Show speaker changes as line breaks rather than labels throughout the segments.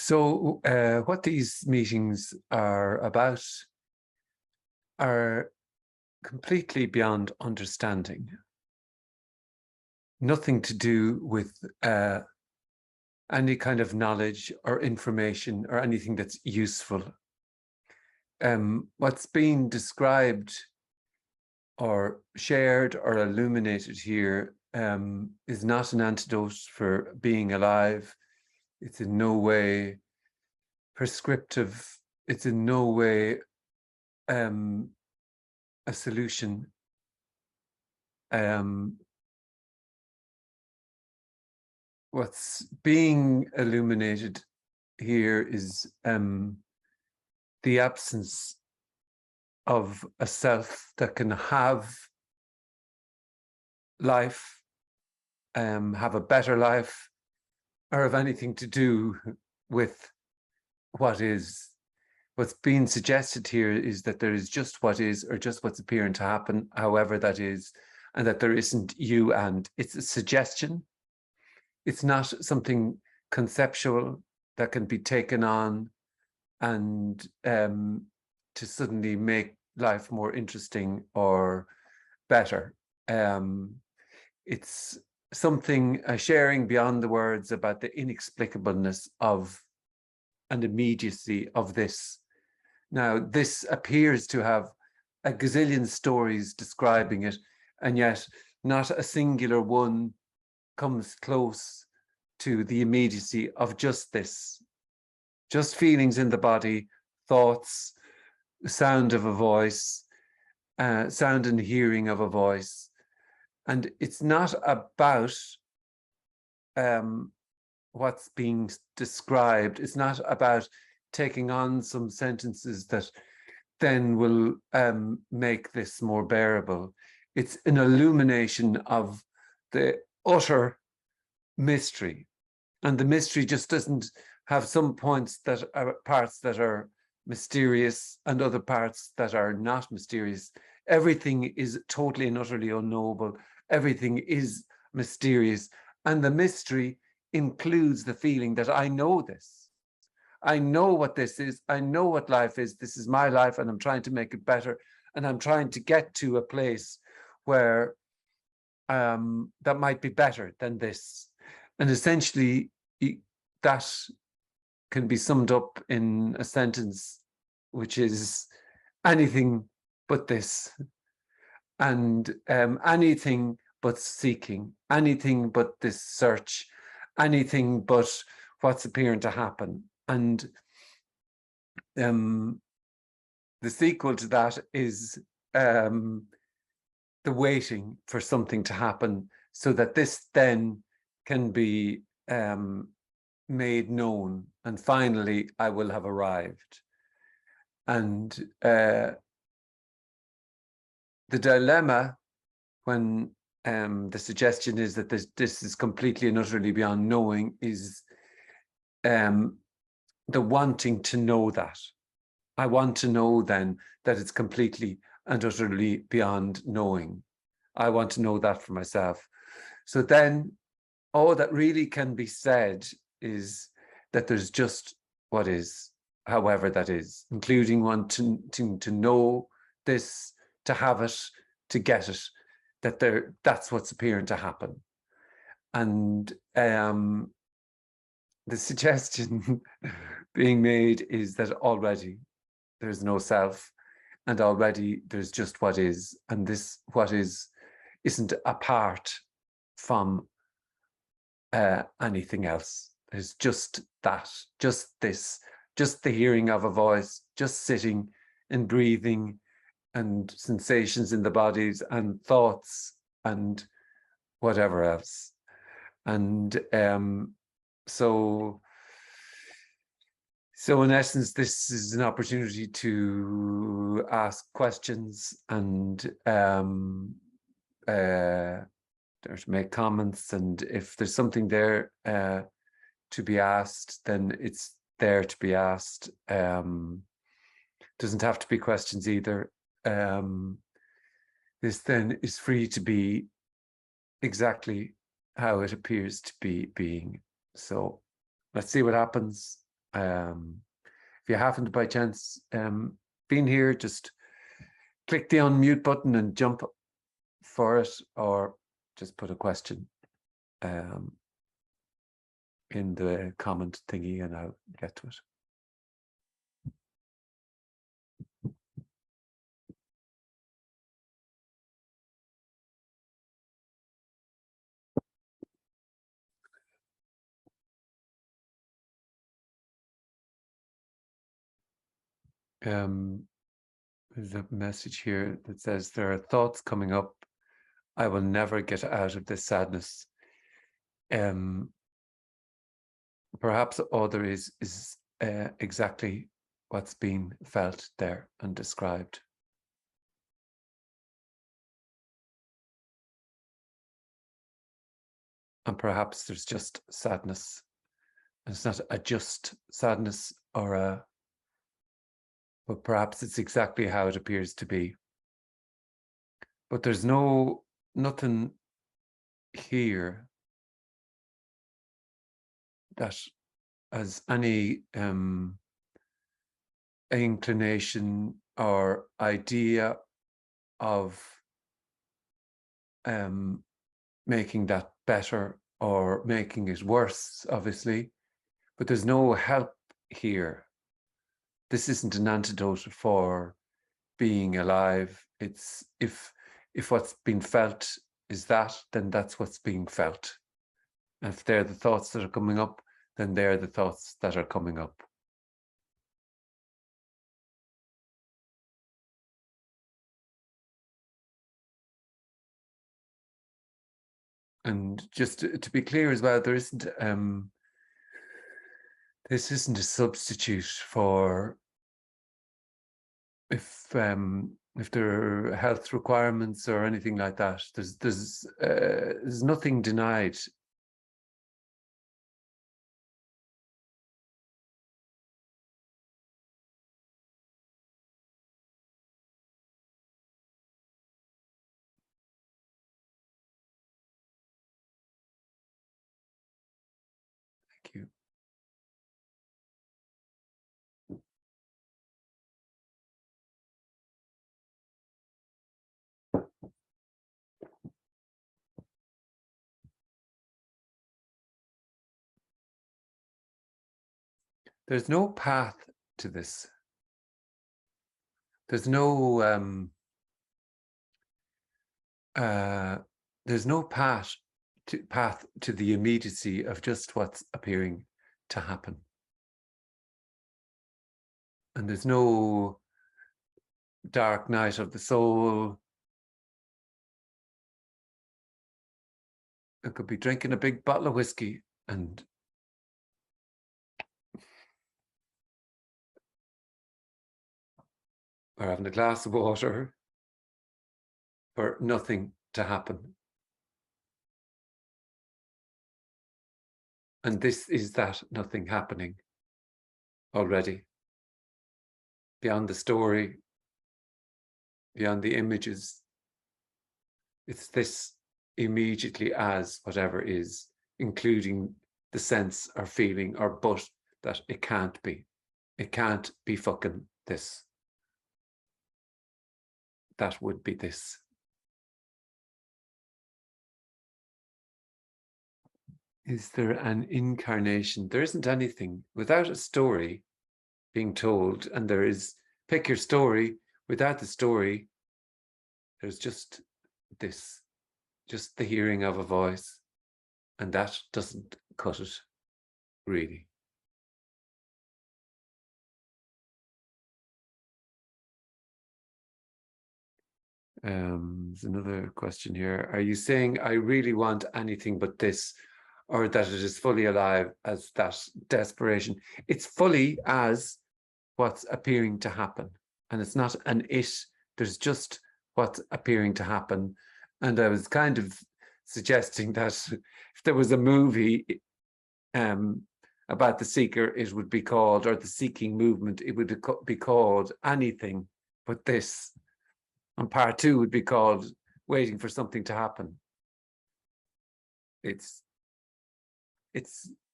So what these meetings are about are completely beyond understanding. Nothing to do with any kind of knowledge or information or anything that's useful. What's being described or shared or illuminated here is not an antidote for being alive. It's in no way prescriptive. It's in no way a solution. What's being illuminated here is the absence of a self that can have life, have a better life, or have anything to do with what is. What's being suggested here is that there is just what is, or just what's appearing to happen, however that is, and that there isn't you and. It's a suggestion. It's not something conceptual that can be taken on and to suddenly make life more interesting or better. It's something, a sharing beyond the words about the inexplicableness of and immediacy of this. Now, this appears to have a gazillion stories describing it, and yet not a singular one comes close to the immediacy of just this. Just feelings in the body, thoughts, sound of a voice, sound and hearing of a voice. And it's not about what's being described. It's not about taking on some sentences that then will make this more bearable. It's an illumination of the utter mystery. And the mystery just doesn't have some points that are parts that are mysterious and other parts that are not mysterious. Everything is totally and utterly unknowable. Everything is mysterious. And the mystery includes the feeling that I know this. I know what this is. I know what life is. This is my life, and I'm trying to make it better. And I'm trying to get to a place where that might be better than this. And essentially, that can be summed up in a sentence, which is anything but this, and anything but seeking, anything but this search, anything but what's appearing to happen. And the sequel to that is the waiting for something to happen so that this then can be made known, and finally I will have arrived. And the dilemma when the suggestion is that this is completely and utterly beyond knowing is the wanting to know that. I want to know then that it's completely and utterly beyond knowing. I want to know that for myself. So then all that really can be said is that there's just what is, however that is, including wanting to know this, to have it, to get it, that's what's appearing to happen. And the suggestion being made is that already there's no self, and already there's just what is, and this what is isn't apart from anything else. There's just that, just this, just the hearing of a voice, just sitting and breathing and sensations in the bodies and thoughts and whatever else. And so in essence, this is an opportunity to ask questions and or to make comments. And if there's something there to be asked, then it's there to be asked. Doesn't have to be questions either. This then is free to be exactly how it appears to be being. So let's see what happens. If you haven't by chance been here, just click the unmute button and jump for it, or just put a question in the comment thingy and I'll get to it. There's a message here that says there are thoughts coming up. I will never get out of this sadness. Perhaps all there is exactly what's being felt there and described. And perhaps there's just sadness. And it's not a just sadness or but perhaps it's exactly how it appears to be. But there's nothing here that has any inclination or idea of making that better or making it worse, obviously. But there's no help here. This isn't an antidote for being alive. It's if what's being felt is that, then that's what's being felt. And if they're the thoughts that are coming up, then they're the thoughts that are coming up. And just to be clear as well, there isn't this isn't a substitute for if there are health requirements or anything like that. There's nothing denied. Thank you. There's no path to this. There's no path to the immediacy of just what's appearing to happen. And there's no dark night of the soul. I could be drinking a big bottle of whiskey and or having a glass of water for nothing to happen. And this is that nothing happening already. Beyond the story, beyond the images, it's this immediately as whatever is, including the sense or feeling or but that it can't be. It can't be fucking this. That would be this. Is there an incarnation? There isn't anything without a story being told, and there is, pick your story. Without the story, there's just this, just the hearing of a voice, and that doesn't cut it, really. There's another question here. Are you saying I really want anything but this, or that it is fully alive as that desperation? It's fully as what's appearing to happen, and it's not an it. There's just what's appearing to happen. And I was kind of suggesting that if there was a movie about the seeker, it would be called, or the seeking movement, it would be called Anything But This. And part 2 would be called Waiting for Something to Happen. It's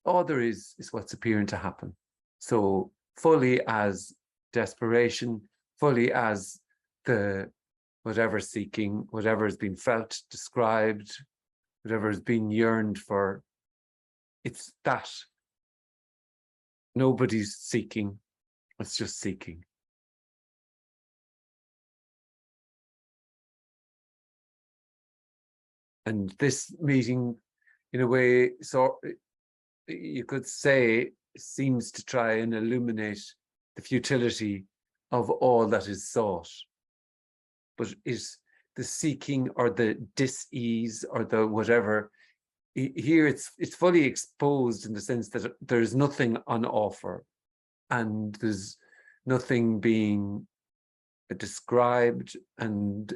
all there is what's appearing to happen. So fully as desperation, fully as the whatever seeking, whatever has been felt, described, whatever has been yearned for, it's that. Nobody's seeking, it's just seeking. And this meeting, in a way, so you could say, seems to try and illuminate the futility of all that is sought. But is the seeking or the dis-ease or the whatever, here it's fully exposed in the sense that there's nothing on offer and there's nothing being described, and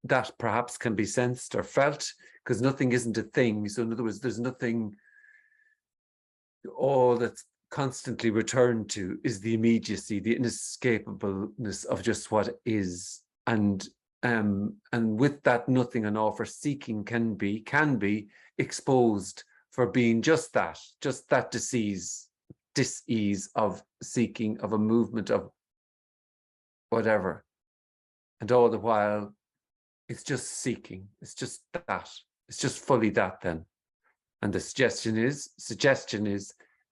that perhaps can be sensed or felt because nothing isn't a thing. So in other words, there's nothing. All that's constantly returned to is the immediacy, the inescapableness of just what is. And with that nothing on offer, seeking can be exposed for being just that dis-ease of seeking, of a movement of whatever. And all the while, it's just seeking. It's just that. It's just fully that then. And the suggestion is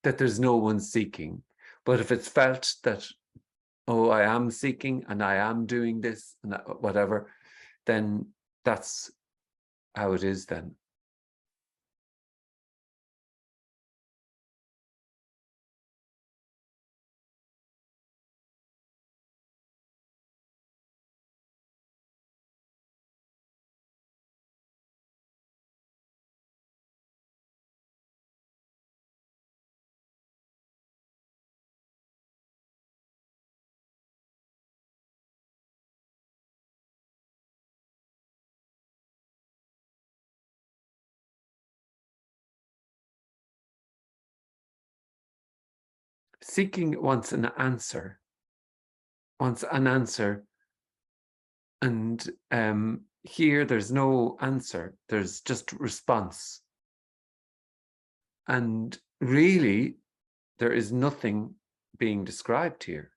that there's no one seeking. But if it's felt that, oh, I am seeking and I am doing this and whatever, then that's how it is then. Seeking wants an answer, and here there's no answer, there's just response. And really, there is nothing being described here,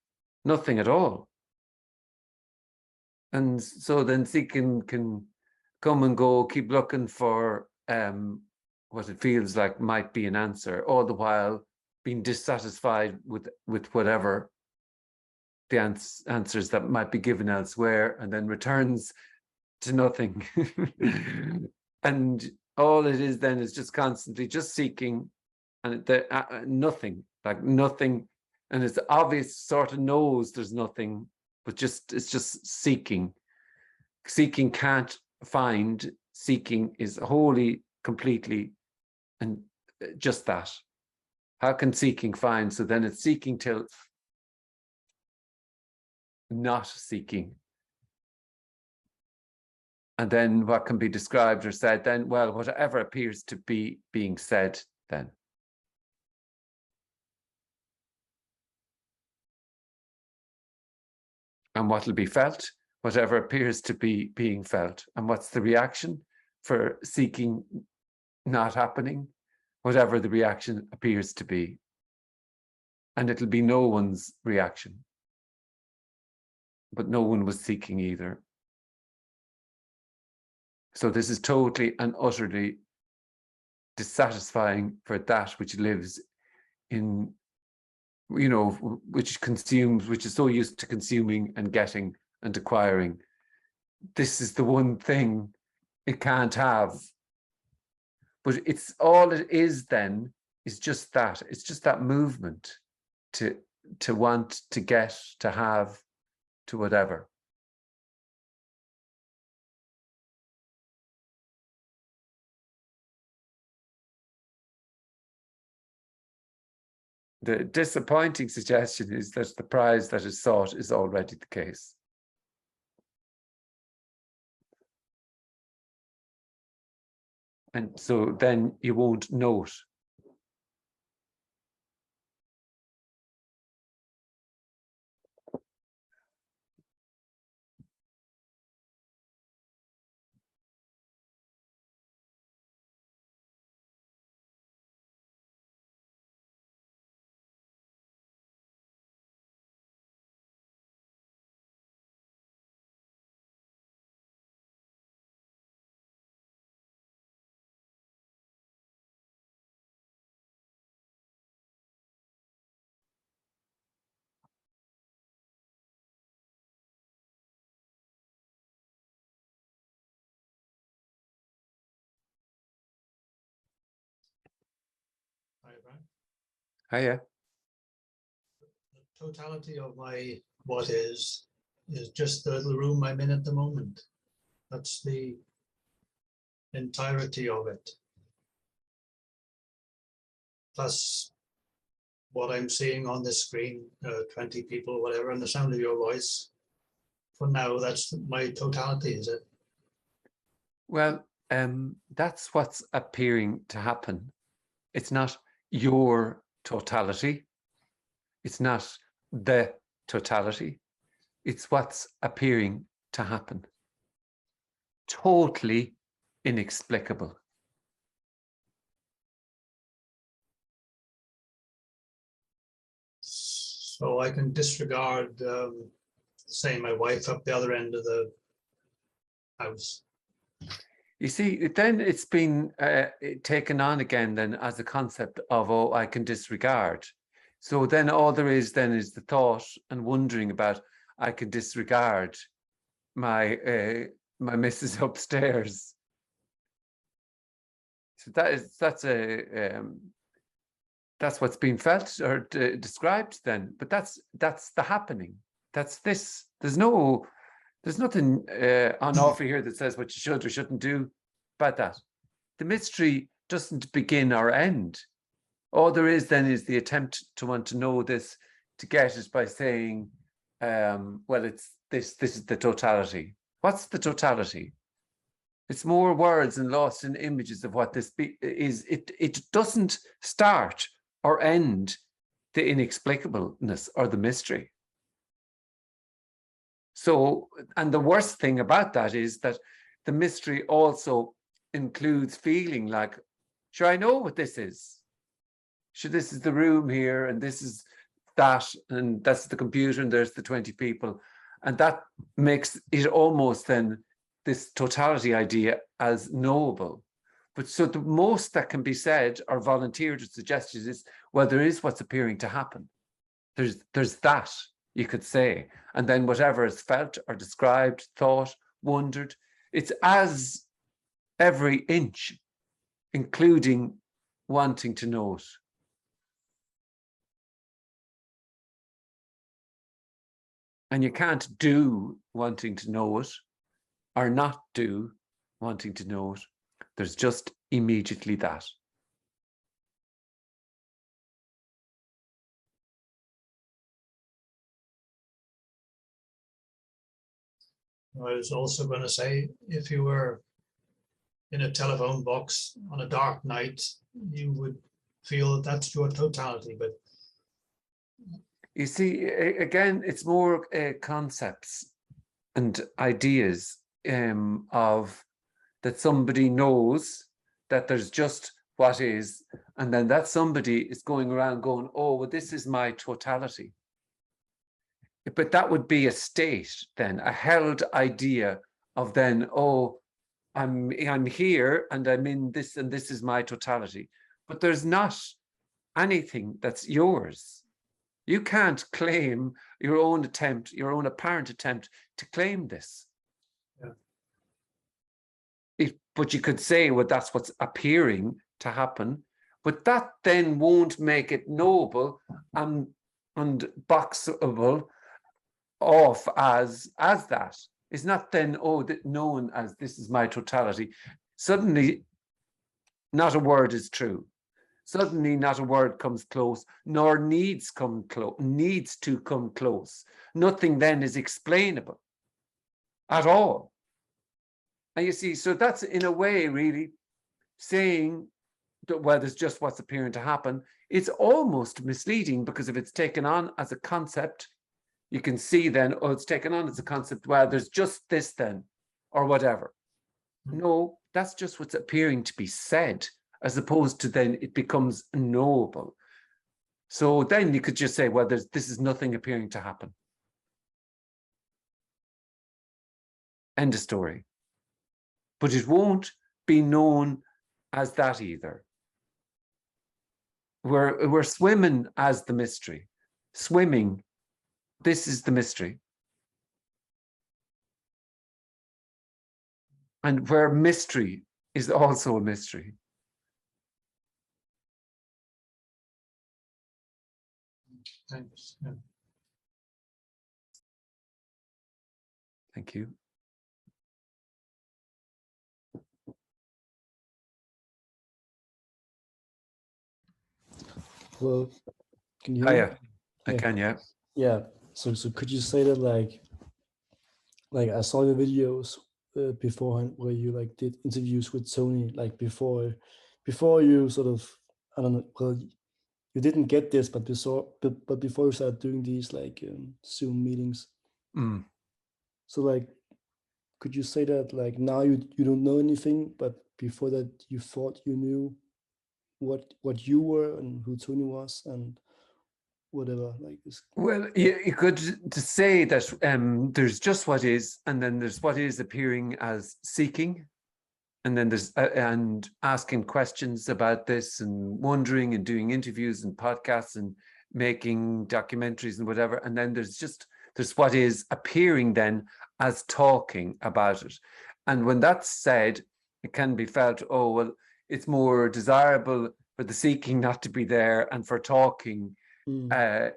nothing at all. And so then seeking can come and go, keep looking for what it feels like might be an answer, all the while being dissatisfied with whatever the answers that might be given elsewhere, and then returns to nothing. And all it is then is just constantly just seeking, and nothing, like nothing. And it's obvious, sort of knows there's nothing, but it's just seeking. Seeking can't find. Seeking is wholly, completely, and just that. How can seeking find? So then it's seeking till not seeking. And then what can be described or said then? Well, whatever appears to be being said then. And what will be felt? Whatever appears to be being felt. And what's the reaction for seeking not happening? Whatever the reaction appears to be. And it'll be no one's reaction. But no one was seeking either. So this is totally and utterly dissatisfying for that which lives in, you know, which consumes, which is so used to consuming and getting and acquiring. This is the one thing it can't have. But it's all it is then is just that. It's just that movement to want, to get, to have, to whatever. The disappointing suggestion is that the prize that is sought is already the case. And so then you won't know it. Oh, yeah.
The totality of my what is just the little room I'm in at the moment. That's the entirety of it. Plus what I'm seeing on the screen, 20 people, whatever, and the sound of your voice. For now, that's my totality, is it?
Well, that's what's appearing to happen. It's not your totality. It's not the totality. It's what's appearing to happen. Totally inexplicable.
So I can disregard, say, my wife up the other end of the house.
You see, then it's been taken on again then as a concept of, oh, I can disregard. So then all there is then is the thought and wondering about, I can disregard my my missus upstairs. So that's what's being felt or described then. But that's the happening. That's this. There's nothing on offer here that says what you should or shouldn't do about that. The mystery doesn't begin or end. All there is then is the attempt to want to know this, to get it by saying, well, it's this is the totality. What's the totality? It's more words and lost in images of what this is. It doesn't start or end the inexplicableness or the mystery. So, and the worst thing about that is that the mystery also includes feeling like, sure, I know what this is. Sure, this is the room here, and this is that, and that's the computer, and there's the 20 people. And that makes it almost then this totality idea as knowable. But so the most that can be said or volunteered or suggested is, well, there is what's appearing to happen. There's that, you could say. And then whatever is felt or described, thought, wondered, it's as every inch, including wanting to know it. And you can't do wanting to know it or not do wanting to know it. There's just immediately that.
I was also going to say, if you were in a telephone box on a dark night, you would feel that that's your totality. But
you see, again, it's more concepts and ideas of that somebody knows that there's just what is, and then that somebody is going around going, oh, well, this is my totality. But that would be a state then, a held idea of then, oh, I'm here and I'm in this and this is my totality. But there's not anything that's yours. You can't claim your own attempt, your own apparent attempt to claim this. Yeah. But you could say, well, that's what's appearing to happen. But that then won't make it knowable and boxable off as that. It's not then, oh, known as this is my totality. Suddenly, not a word is true. Suddenly, not a word comes close, nor needs to come close. Nothing then is explainable at all. And you see, so that's in a way really saying that, well, there's just what's appearing to happen. It's almost misleading, because if it's taken on as a concept, you can see then, oh, it's taken on as a concept, well, there's just this then, or whatever. No, that's just what's appearing to be said, as opposed to then it becomes knowable. So then you could just say, well, this is nothing appearing to happen. End of story. But it won't be known as that either. We're swimming as the mystery. Swimming, this is the mystery. And where mystery is also a mystery.
Thanks. Yeah.
Thank you.
Hello, can you hear me?
Hiya. I can, yeah.
Yeah. So could you say that like I saw your videos beforehand where you like did interviews with Tony like before you sort of, I don't know, well, you didn't get this, but before you started doing these like Zoom meetings.
Mm.
So like, could you say that like now you don't know anything, but before that you thought you knew what you were and who Tony was and whatever like this?
Well, you could to say that there's just what is, and then there's what is appearing as seeking, and then there's and asking questions about this and wondering and doing interviews and podcasts and making documentaries and whatever, and then there's what is appearing then as talking about it. And when that's said, it can be felt, oh well, it's more desirable for the seeking not to be there and for talking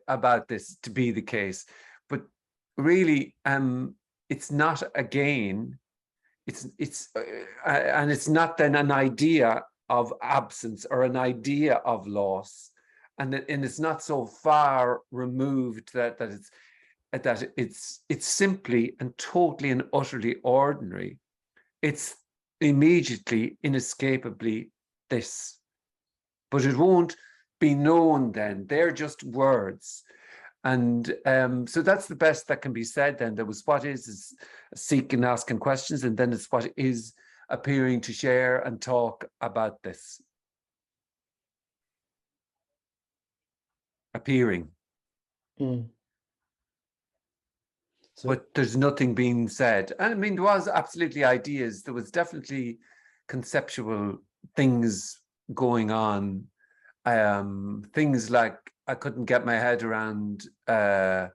about this to be the case. But really, it's not again, it's and it's not then an idea of absence or an idea of loss, and it's not so far removed that it's simply and totally and utterly ordinary. It's immediately, inescapably this, but it won't be known then. They're just words. And so that's the best that can be said then. There was what is seeking, asking questions, and then it's what is appearing to share and talk about this. Appearing.
Mm. So,
But there's nothing being said. I mean, there was absolutely ideas. There was definitely conceptual things going on. Things like I couldn't get my head around how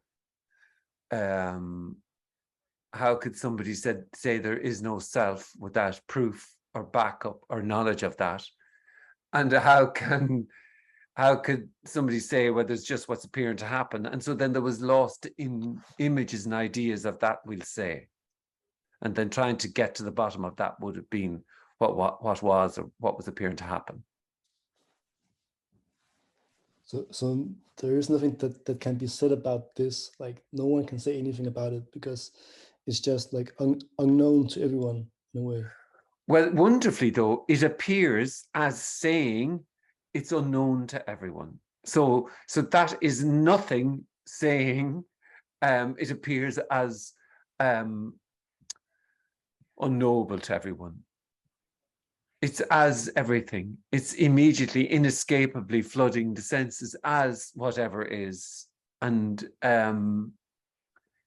could somebody say there is no self without proof or backup or knowledge of that? And how could somebody say, well, there's just what's appearing to happen? And so then there was lost in images and ideas of that, we'll say. And then trying to get to the bottom of that would have been what was or what was appearing to happen.
so there is nothing that can be said about this. Like no one can say anything about it because it's just like unknown to everyone in a way.
Well, wonderfully though, it appears as saying it's unknown to everyone. So that is nothing saying it appears as unknowable to everyone. It's as everything. It's immediately, inescapably flooding the senses as whatever is. And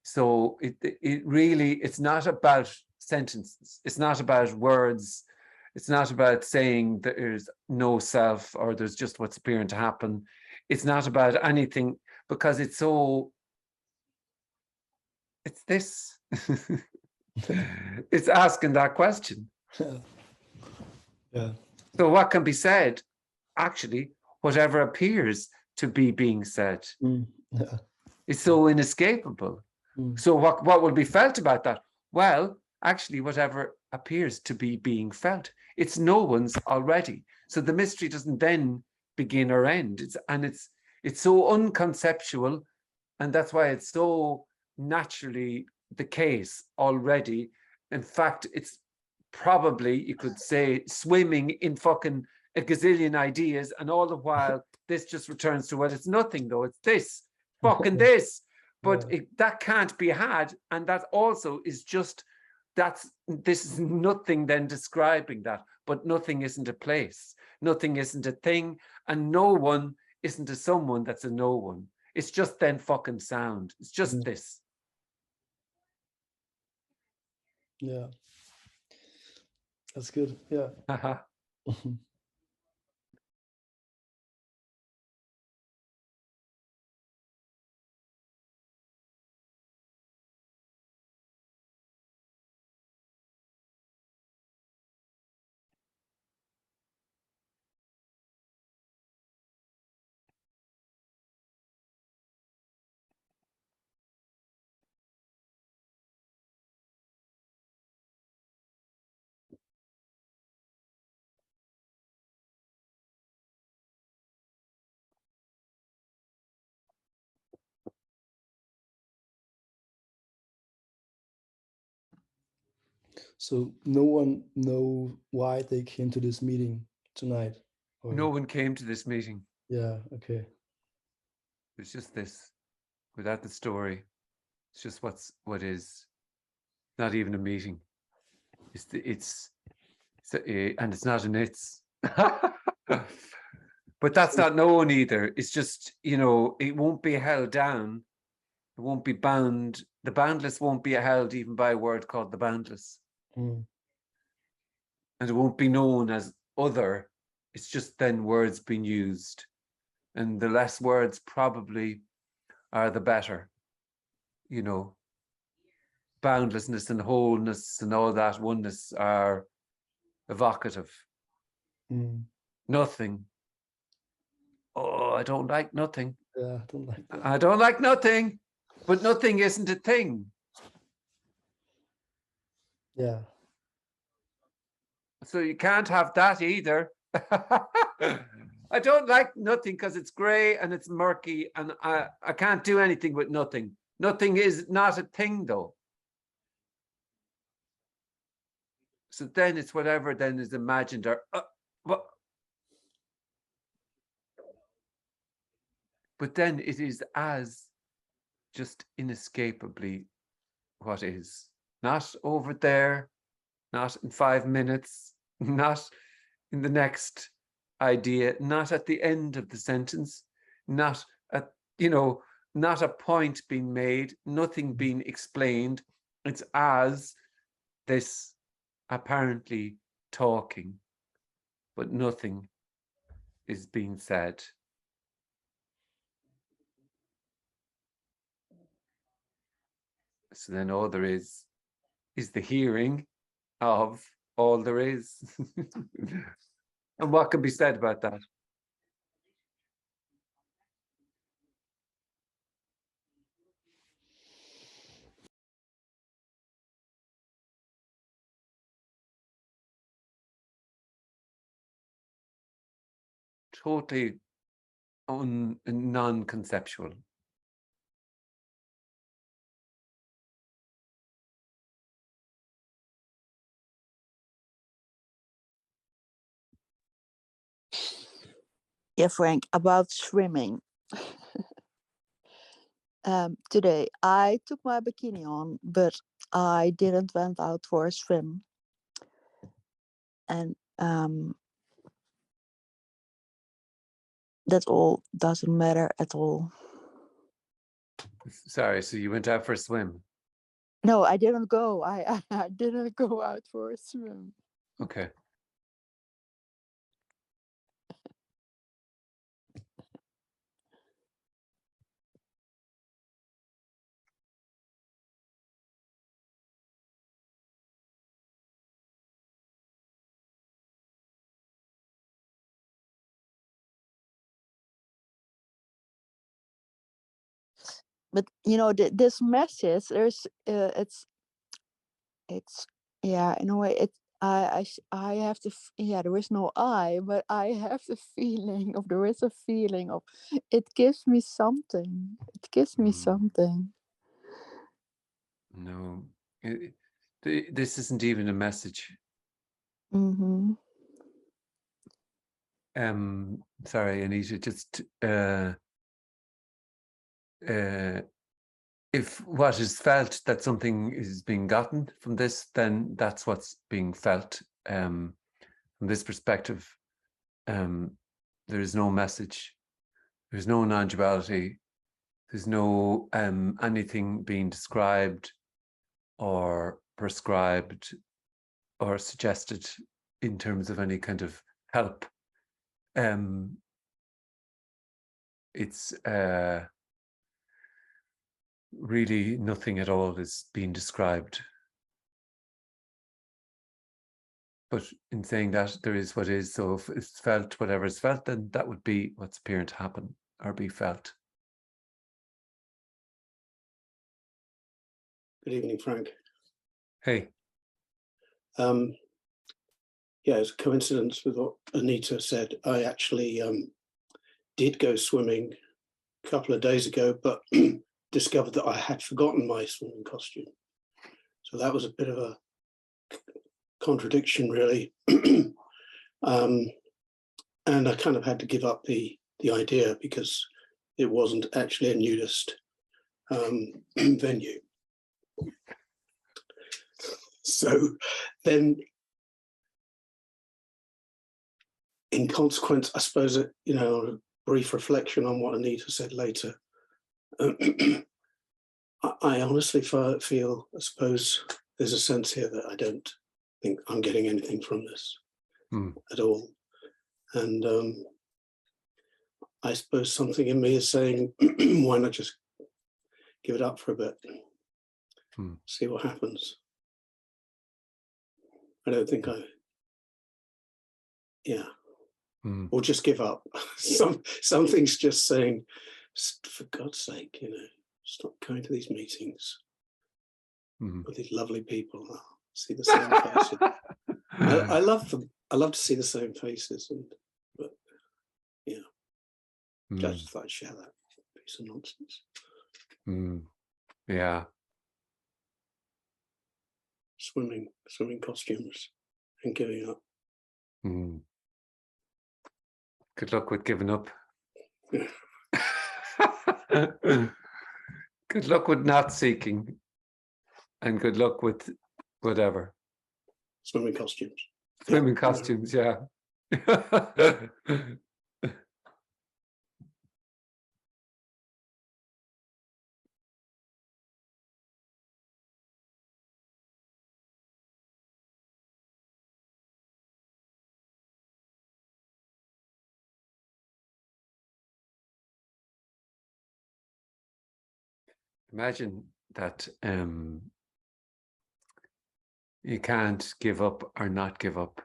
so it really, it's not about sentences. It's not about words. It's not about saying there's no self or there's just what's appearing to happen. It's not about anything because it's this. It's asking that question.
Yeah.
So what can be said? Actually, whatever appears to be being said.
Yeah.
It's so inescapable. So what will be felt about that? Well, actually, whatever appears to be being felt. It's no one's already. So the mystery doesn't then begin or end. It's so unconceptual, and that's why it's so naturally the case already. In fact, it's probably, you could say, swimming in fucking a gazillion ideas, and all the while this just returns to, well, it's nothing though, it's this, fucking this. But that can't be had, and that also is just, this is nothing then describing that, but nothing isn't a place, nothing isn't a thing, and no one isn't a someone that's a no one. It's just then fucking sound. It's just this.
Yeah. That's good. Yeah. So no one know why they came to this meeting tonight? Or,
No one came to this meeting.
yeah, okay.
It's just this, without the story. It's just what is. Not even a meeting. And it's not an it's. But that's not known either. It's just, it won't be held down. It won't be bound. The boundless won't be held even by a word called the boundless.
Mm.
And it won't be known as other. It's just then words being used. And the less words probably are the better. Boundlessness and wholeness and all that oneness are evocative.
Mm.
Nothing. Oh, I don't like nothing.
Yeah, I don't like that.
I don't like nothing. But nothing isn't a thing.
Yeah.
So you can't have that either. I don't like nothing because it's gray and it's murky and I can't do anything with nothing. Nothing is not a thing though. So then it's whatever then is imagined or but then it is as just inescapably what is. Not over there, not in 5 minutes, not in the next idea, not at the end of the sentence, not at, not a point being made, nothing being explained. It's as this apparently talking, but nothing is being said. So then all there is the hearing of all there is. And what can be said about that? Totally non-conceptual.
Yeah, Frank, about swimming. Today I took my bikini on, but I didn't went out for a swim. And that all doesn't matter at all.
Sorry, so you went out for a swim?
No, I didn't go. I didn't go out for a swim.
Okay.
But this message, there's it's yeah, in a way it I have to there is no I, but I have the feeling of there is a feeling of it gives me something. It gives me something.
No, this isn't even a message.
Mm-hmm.
Sorry, Anita, just if what is felt that something is being gotten from this, then that's what's being felt. From this perspective, there is no message. There's no non-duality. There's no anything being described or prescribed or suggested in terms of any kind of help. It's really nothing at all is being described. But in saying that, there is what is. So if it's felt, whatever is felt, then that would be what's appearing to happen or be felt.
Good evening, Frank.
Hey.
Yeah, it's a coincidence with what Anita said. I actually did go swimming a couple of days ago, but discovered that I had forgotten my swimming costume. So that was a bit of a contradiction, really. And I kind of had to give up the idea because it wasn't actually a nudist venue. So then, in consequence, I suppose, a brief reflection on what Anita said later. I honestly feel, I suppose, there's a sense here that I don't think I'm getting anything from this at all. And I suppose something in me is saying, why not just give it up for a bit, see what happens. I don't think or just give up. Something's just saying, for God's sake, stop going to these meetings with these lovely people. See the same faces. I love them. I love to see the same faces, but I just thought I'd share that piece of nonsense.
Yeah.
Swimming costumes and giving up.
Good luck with giving up. Good luck with not seeking, and good luck with whatever.
Swimming costumes.
Swimming costumes, yeah. Imagine that you can't give up or not give up.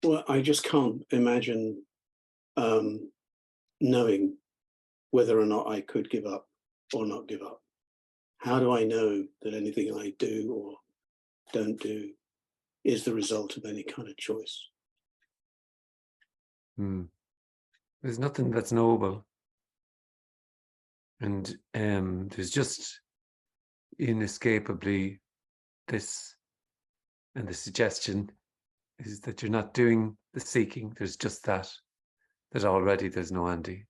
Well, I just can't imagine knowing whether or not I could give up or not give up. How do I know that anything I do or don't do is the result of any kind of choice?
There's nothing that's knowable. And there's just inescapably this, and the suggestion is that you're not doing the seeking. There's just that already there's no Andy.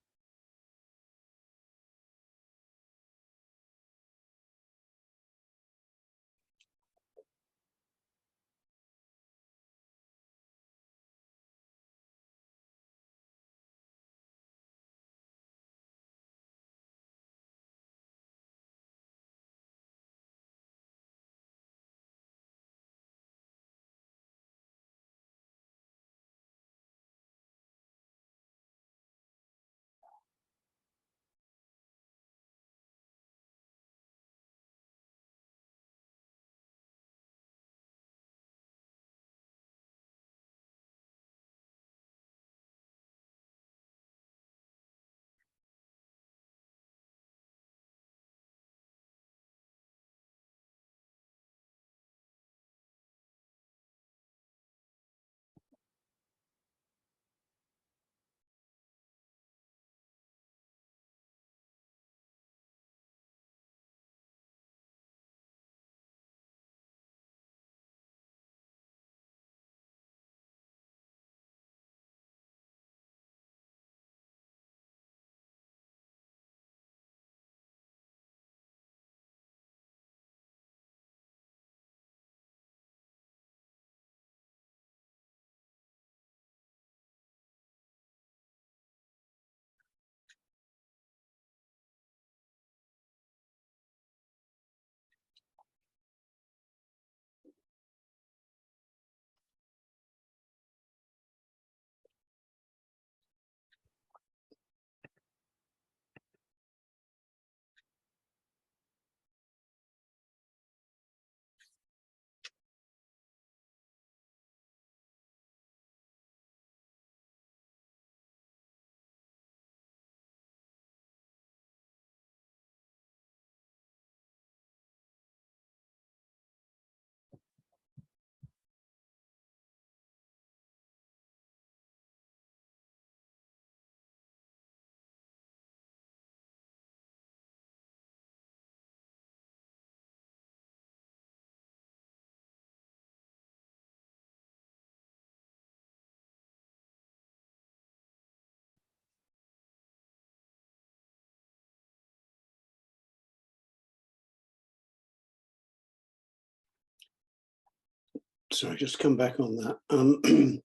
sorry, just come back on that.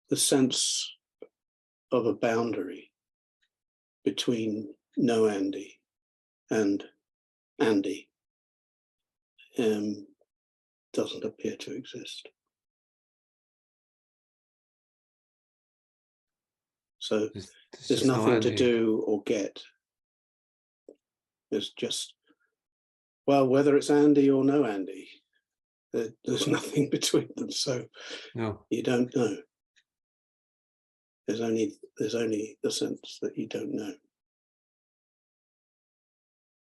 The sense of a boundary between no Andy and Andy doesn't appear to exist. So there's
just
nothing to
Andy.
do or get. There's just, well, whether it's Andy or no Andy, there's nothing between them. So
No.
you don't know. There's only the sense that you don't know.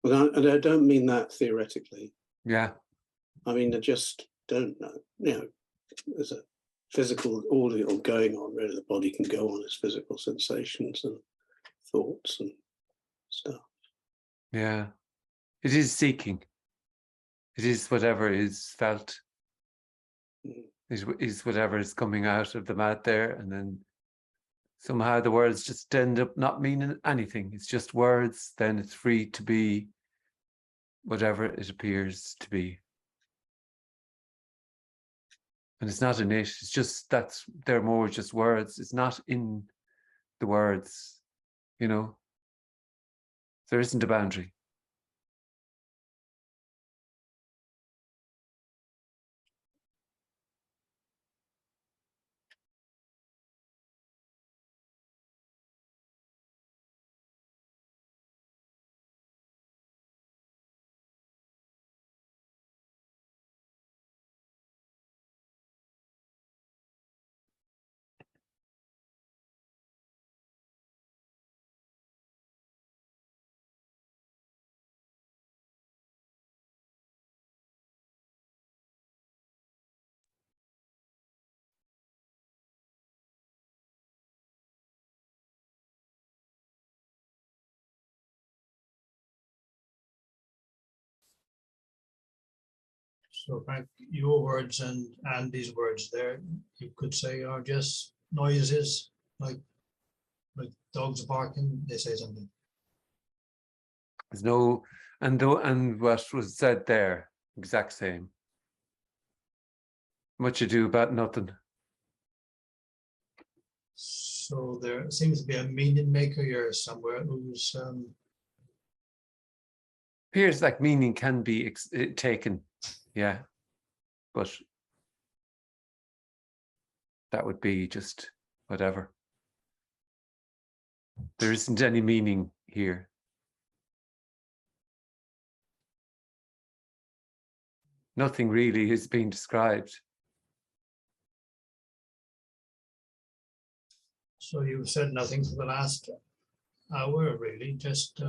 And I don't mean that theoretically.
Yeah.
I mean, I just don't know. You know, there's a physical ordeal going on. Really, the body can go on its physical sensations and thoughts and stuff.
Yeah. It is seeking. It is whatever is felt. Is whatever is coming out of the mouth there, and then somehow the words just end up not meaning anything. It's just words. Then it's free to be whatever it appears to be. And it's not in it. It's just they're more just words. It's not in the words, you know. There isn't a boundary.
So Frank, your words and these words there, you could say are just noises, like dogs barking, they say something.
There's no, and what was said there, exact same. Much ado about nothing.
So there seems to be a meaning maker here somewhere who's
Appears like meaning can be taken, yeah, but that would be just whatever. There isn't any meaning here. Nothing really is being described.
so you've said nothing for the last hour, really, just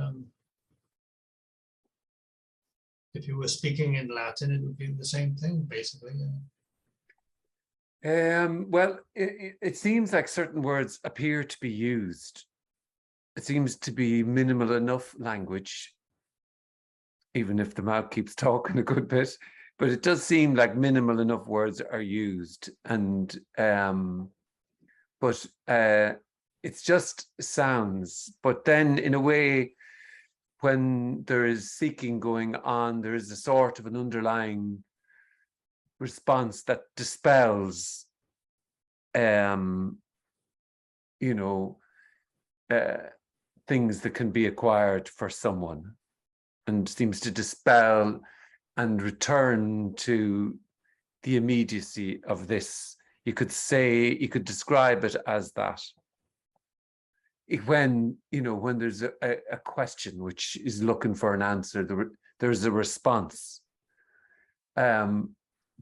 if you were speaking in Latin, it would be the same thing, basically.
Well, it seems like certain words appear to be used. It seems to be minimal enough language, even if the mouth keeps talking a good bit, but it does seem like minimal enough words are used. And but it's just sounds. But then in a way, when there is seeking going on, there is a sort of an underlying response that dispels, you know, things that can be acquired for someone, and seems to dispel and return to the immediacy of this. You could say, you could describe it as that. When, you know, when there's a question which is looking for an answer, there's a response. But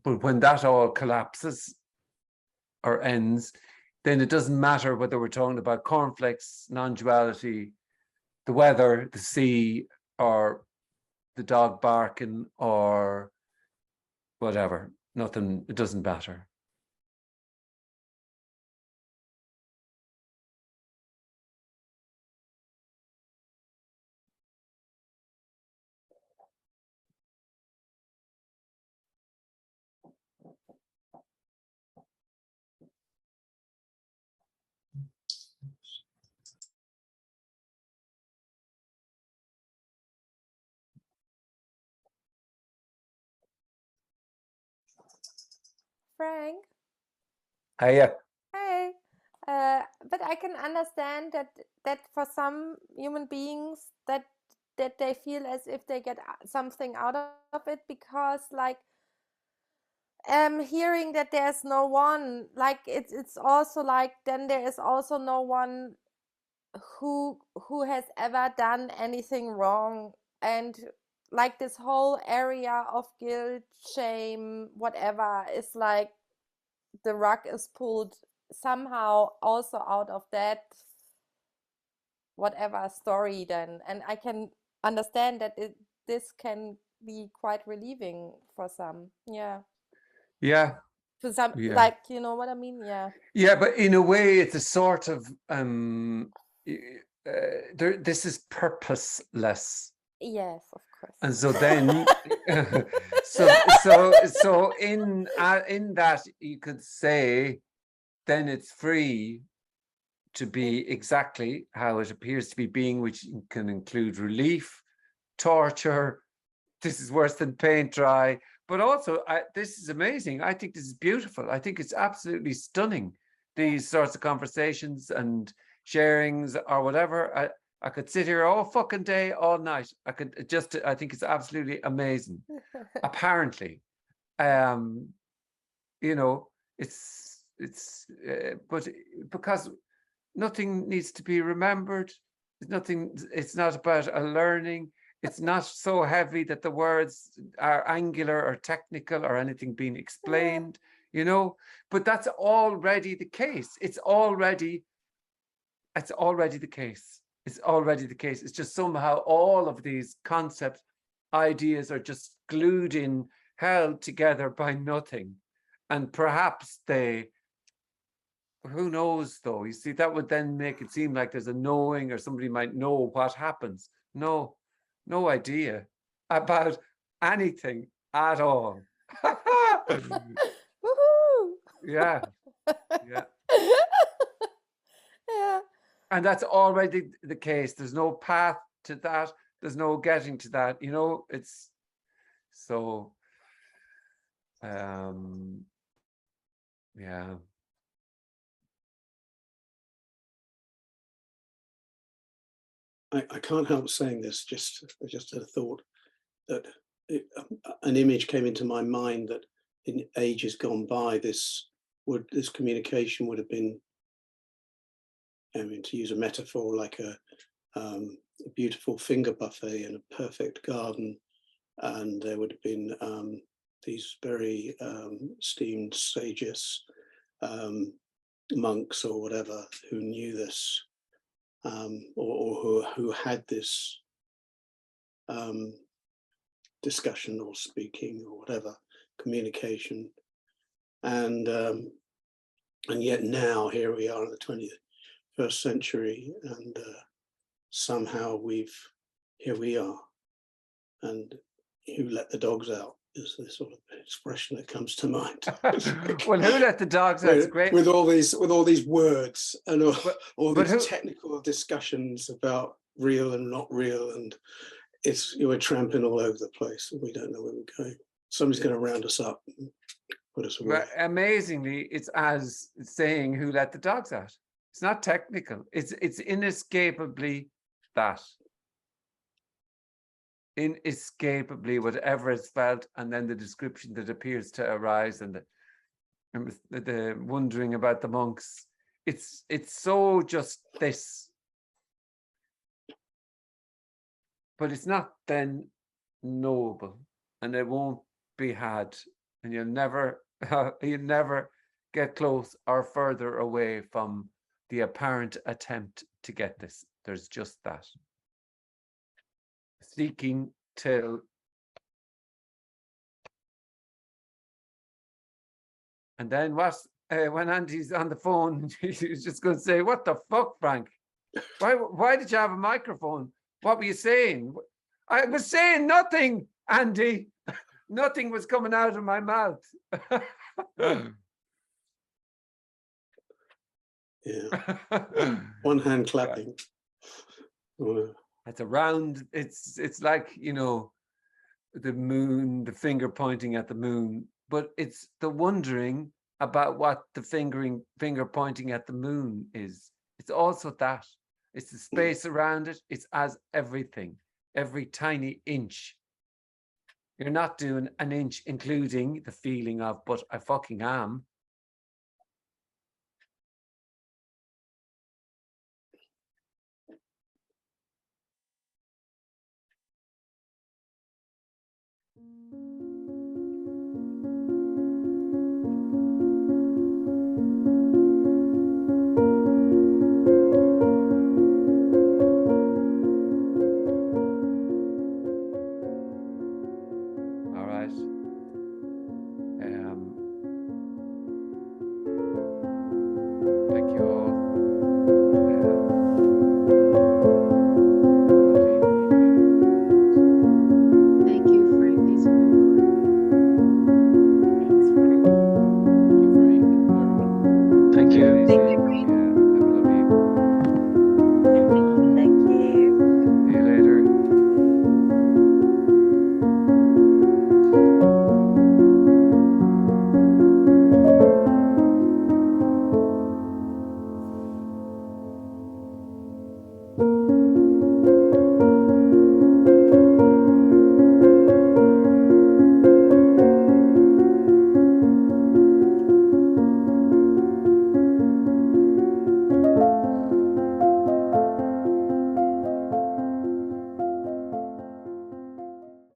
when that all collapses or ends, then it doesn't matter whether we're talking about cornflakes, non-duality, the weather, the sea, or the dog barking, or whatever. Nothing, it doesn't matter.
Frank.
Yeah.
Hey. But I can understand that for some human beings that they feel as if they get something out of it, because like hearing that there's no one, like it's also like then there is also no one who has ever done anything wrong, and like this whole area of guilt, shame, whatever is like the rug is pulled somehow also out of that whatever story then, and I can understand that this can be quite relieving for some. Yeah, to some, like, you know what I mean?
Yeah, but in a way it's a sort of this is purposeless.
Yes, of course.
And so then so in that you could say then it's free to be exactly how it appears to be being, which can include relief, torture. This is worse than paint dry. But also, this is amazing. I think this is beautiful. I think it's absolutely stunning, these sorts of conversations and sharings or whatever. I could sit here all fucking day, all night. I think it's absolutely amazing. Apparently, you know, but because nothing needs to be remembered. It's not about a learning. It's not so heavy that the words are angular or technical or anything being explained, you know, but that's already the case. It's already the case. It's already the case. It's just somehow all of these concepts, ideas are just glued in, held together by nothing. And perhaps who knows though? You see, that would then make it seem like there's a knowing or somebody might know what happens. No idea about anything at all.
Woohoo!
Yeah.
Yeah.
And that's already the case. There's no path to that. There's no getting to that. You know, it's so, yeah.
I can't help saying this, just a thought that an image came into my mind that in ages gone by, this communication would have been, I mean, to use a metaphor, like a beautiful finger buffet in a perfect garden, and there would have been these very esteemed sages, monks or whatever, who knew this. Or who had this discussion or speaking or whatever, communication, and yet now here we are in the 21st century, and somehow here we are, and who let the dogs out is the sort of expression that comes to mind.
Well, who let the dogs out? It's great.
With all these words and all these technical discussions about real and not real, and we're tramping all over the place and we don't know where we're going. Somebody's going to round us up and put us away.
But amazingly, it's as saying who let the dogs out. It's not technical. It's inescapably that. Inescapably whatever is felt, and then the description that appears to arise, and the wondering about the monks. It's so just this, but it's not then knowable, and it won't be had, and you'll never get close or further away from the apparent attempt to get this. There's just that. Seeking till and then when Andy's on the phone, he's just going to say, "What the fuck, Frank? Why did you have a microphone? What were you saying?" I was saying nothing, Andy. Nothing was coming out of my mouth.
Yeah. One hand clapping.
It's a round, it's like, you know, the moon, the finger pointing at the moon, but it's the wondering about what the finger pointing at the moon is. It's also that. It's the space around it. It's as everything, every tiny inch. You're not doing an inch, including the feeling of, but I fucking am.